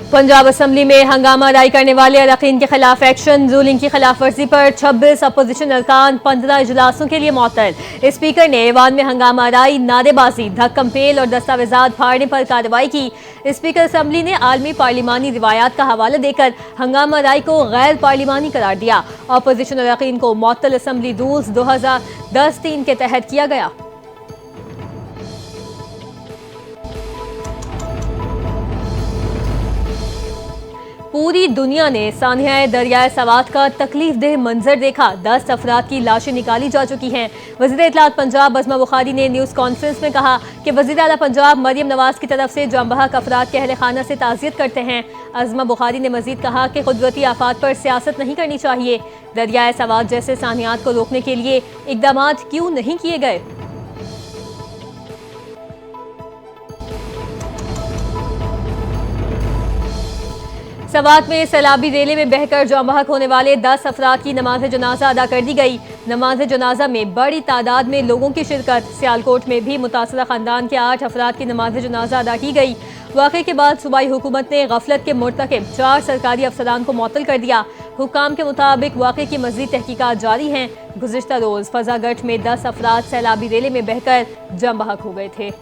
Punjab assembly में हंगामा राय करने वाले अरकान के खिलाफ एक्शन। रूलिंग की खिलाफ वर्जी पर 26 अपोजिशन अरकान 15 इजलासों के लिए मुअत्तल। स्पीकर ने ऐवान में हंगामा राय, नारेबाजी, धक्कम पेल और दस्तावेजात फाड़ने पर कार्रवाई की। स्पीकर असम्बली ने आलमी पार्लिमानी रिवायात का हवाला देकर हंगामा राय को गैर पार्लिमानी करार दिया। अपोजिशन अरकान को मुअत्तल असम्बली रूल्स 2010-3 के तहत किया गया। पूरी दुनिया ने सानिया दरियाए सवात का तकलीफ देह मंजर देखा। 10 अफराद की लाशें निकाली जा चुकी हैं। वज़ीर इत्तलात पंजाब अज़मा बुखारी ने न्यूज़ कॉन्फ्रेंस में कहा कि वज़ीर आला पंजाब मरियम नवाज की तरफ से जाँ बहक अफराद के अहले खाना से ताज़ियत करते हैं। अज़मा बुखारी ने मज़ीद कहा कि कुदरती आफात पर सियासत नहीं करनी चाहिए। दरियाए सवात जैसे सानियात को रोकने के लिए इक़दाम क्यों नहीं किए गए? सवात में सैलाबी रेले में बहकर जाँ बहक होने वाले 10 अफराद की नमाज जनाजा अदा कर दी गई। नमाज जनाजा में बड़ी तादाद में लोगों की शिरकत। सियालकोट में भी मुतासरा खानदान के 8 अफराद की नमाज जनाजा अदा की गई। वाक़े के बाद सूबाई हुकूमत ने गफलत के मुर्तकिब 4 सरकारी अफसरान को मुअत्तल कर दिया। हुक्काम के मुताबिक वाक़े की मज़ीद तहकीकात जारी हैं। गुज़िश्ता रोज़ फजागठ में 10 अफराद सैलाबी रेले में बहकर जाँ बहक हो गए थे।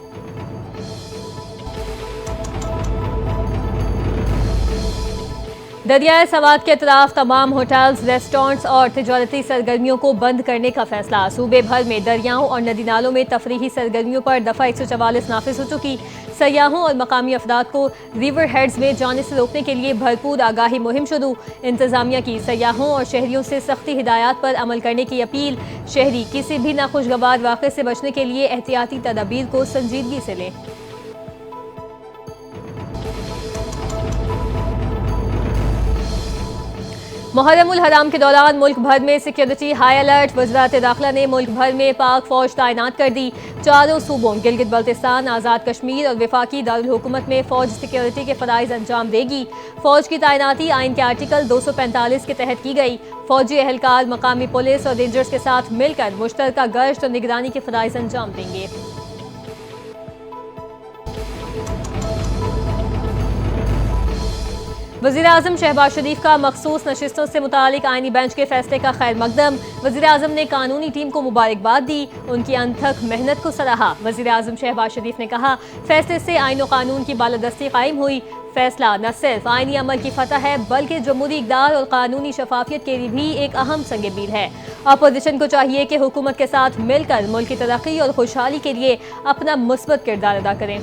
दरियाए सवात के अतराफ तमाम होटल्स, रेस्टोरेंट्स और तिजारती सरगर्मियों को बंद करने का फैसला। सूबे भर में दरियाओं और नदी नालों में तफरीही सरगर्मियों पर दफ़ा 144 नाफिज हो चुकी। सयाहों और मकामी अफराद को रिवर हेड्स में जाने से रोकने के लिए भरपूर आगाही मुहिम शुरू। इंतजामिया की सयाहों और शहरियों से सख्ती हिदायत पर अमल करने की अपील। शहरी किसी भी नाखुशगवार वाक़े से बचने के लिए एहतियाती तदाबीर को संजीदगी से लें। मुहर्रमुल हराम के दौरान मुल्क भर में सिक्योरिटी हाई अलर्ट। वज़ारत दाखिला ने मुल्क भर में पाक फौज तैनात कर दी। चारों सूबों गिलगित बल्तिस्तान, आज़ाद कश्मीर और वफाकी दारुल हुकूमत में फौज सिक्योरिटी के फ़राइज़ अंजाम देगी। फौज की तैनाती आइन के आर्टिकल 245 के तहत की गई। फौजी एहलकार मकामी पुलिस और रेंजर्स के साथ मिलकर मुश्तरका गश्त और निगरानी के फ़राइज़ अंजाम देंगे। वज़ीर आज़म शहबाज शरीफ का मखसूस नशिस्तों से मुतालिक आइनी बेंच के फैसले का खैर मकदम। वज़ीर आज़म ने कानूनी टीम को मुबारकबाद दी, उनकी अनथक मेहनत को सराहा। वज़ीर आज़म शहबाज शरीफ ने कहा, फैसले से आइन और कानून की बालादस्ती कायम हुई। फैसला न सिर्फ आइनी अमल की फतह है बल्कि जमहूरी इक़दार और कानूनी शफाफियत के लिए भी एक अहम संग-ए-मील है। अपोजिशन को चाहिए कि हुकूमत के साथ मिलकर मुल्क की तरक्की और खुशहाली के लिए अपना मुस्बत किरदार अदा करें।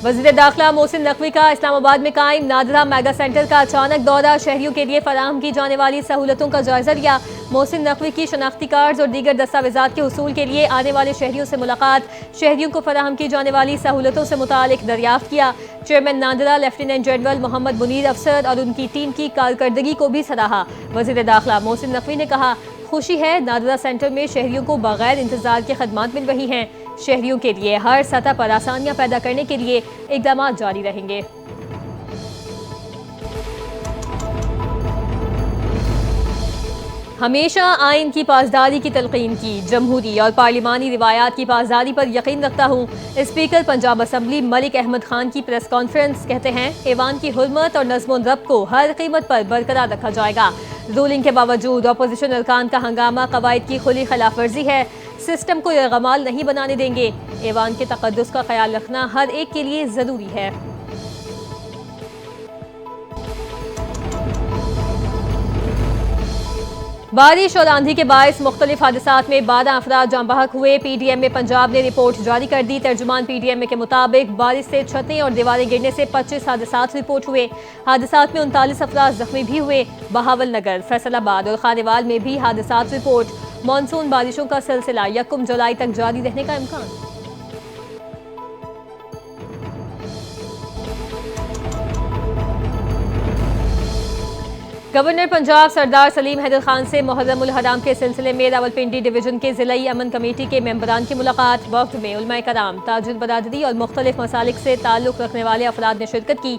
वज़ीर दाखिला मोहसिन नकवी का इस्लामाबाद में कायम नादरा मेगा सेंटर का अचानक दौरा। शहरियों के लिए फराहम की जाने वाली सहूलतों का जायजा लिया। मोहसिन नकवी की शनाख्ती कार्ड और दीगर दस्तावेजात के हुसूल के लिए आने वाले शहरियों से मुलाकात। शहरियों को फराहम की जाने वाली सहूलतों से मुतालिक दरियाफ्त किया। Chairman NADRA lieutenant general Mohammad Munir Afsar और उनकी टीम की कारकर्दगी को भी सराहा। वज़ीर दाखिला मोहसिन नकवी ने कहा, खुशी है नादरा सेंटर में शहरियों को बगैर इंतजार के खदमात मिल रही हैं। शहरियों के लिए हर सतह पर आसानियां पैदा करने के लिए इक़दाम जारी रहेंगे। हमेशा आइन की पासदारी की तलकीन की, जमहूरी और पार्लिमानी रिवायात की पासदारी पर यकीन रखता हूँ। स्पीकर पंजाब असम्बली मलिक अहमद खान की प्रेस कॉन्फ्रेंस कहते हैं, ऐवान की हुर्मत और नज़्म-ओ-ज़ब्त को हर कीमत पर बरकरार रखा जाएगा। रूलिंग के बावजूद अपोजिशन अरकान का हंगामा कवायद की खुली खिलाफ वर्जी है। सिस्टम को यरगमाल नहीं बनाने देंगे। ऐवान के तक़द्दुस का ख्याल रखना हर एक के लिए ज़रूरी है। बारिश और आंधी के बायस मुख्तलिफ हादसात में 12 अफराद जाँ बहक हुए। PDMA पंजाब ने रिपोर्ट जारी कर दी। तर्जुमान PDMA के मुताबिक बारिश से छतें और दीवारें गिरने से 25 हादसात रिपोर्ट हुए। हादसात में 39 अफराद जख्मी भी हुए। बहावल नगर, फैसलाबाद और खानेवाल में भी हादसात रिपोर्ट। मानसून बारिशों का सिलसिला 1 जुलाई तक जारी रहने का इम्कान। گورنر پنجاب سردار سلیم حیدر خان سے محرم الحرام کے سلسلے میں راولپنڈی ڈویژن کے ضلعی امن کمیٹی کے ممبران کی ملاقات۔ وقت میں علماء کرام، تاج البرادری اور مختلف مسالک سے تعلق رکھنے والے افراد نے شرکت کی۔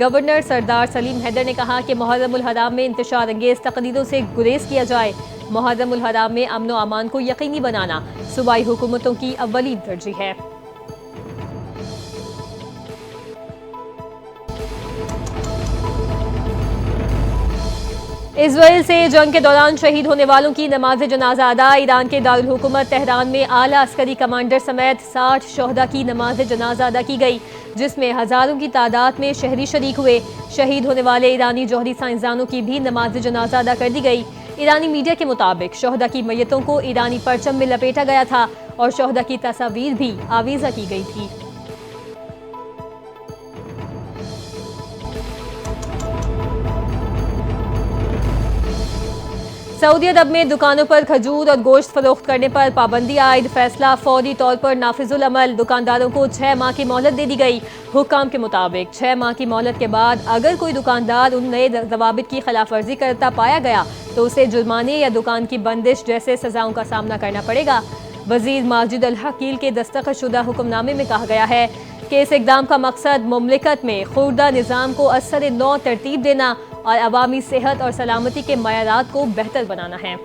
گورنر سردار سلیم حیدر نے کہا کہ محرم الحرام میں انتشار انگیز تقریروں سے گریز کیا جائے۔ محرم الحرام میں امن و امان کو یقینی بنانا صوبائی حکومتوں کی اولین ترجیح ہے۔ اسرائیل سے جنگ کے دوران شہید ہونے والوں کی نماز جنازہ ادا۔ ایران کے دارالحکومت تہران میں اعلیٰ عسکری کمانڈر سمیت 60 شہداء کی نماز جنازہ ادا کی گئی، جس میں ہزاروں کی تعداد میں شہری شریک ہوئے۔ شہید ہونے والے ایرانی جوہری سائنسدانوں کی بھی نماز جنازہ ادا کر دی گئی۔ ایرانی میڈیا کے مطابق شہداء کی میتوں کو ایرانی پرچم میں لپیٹا گیا تھا اور شہداء کی تصاویر بھی آویزاں کی گئی تھی۔ سعودی عرب میں دکانوں پر کھجور اور گوشت فروخت کرنے پر پابندی عائد۔ فیصلہ فوری طور پر نافذ العمل۔ دکانداروں کو 6 ماہ کی مہلت دے دی گئی۔ حکام کے مطابق 6 ماہ کی مہلت کے بعد اگر کوئی دکاندار ان نئے ضوابط کی خلاف ورزی کرتا پایا گیا تو اسے جرمانے یا دکان کی بندش جیسے سزاؤں کا سامنا کرنا پڑے گا۔ وزیر ماجد الحقیل کے دستخط شدہ حکم نامے میں کہا گیا ہے کہ اس اقدام کا مقصد مملکت میں خوردہ نظام کو اثر نو ترتیب دینا اور عوامی صحت اور سلامتی کے معیارات کو بہتر بنانا ہے۔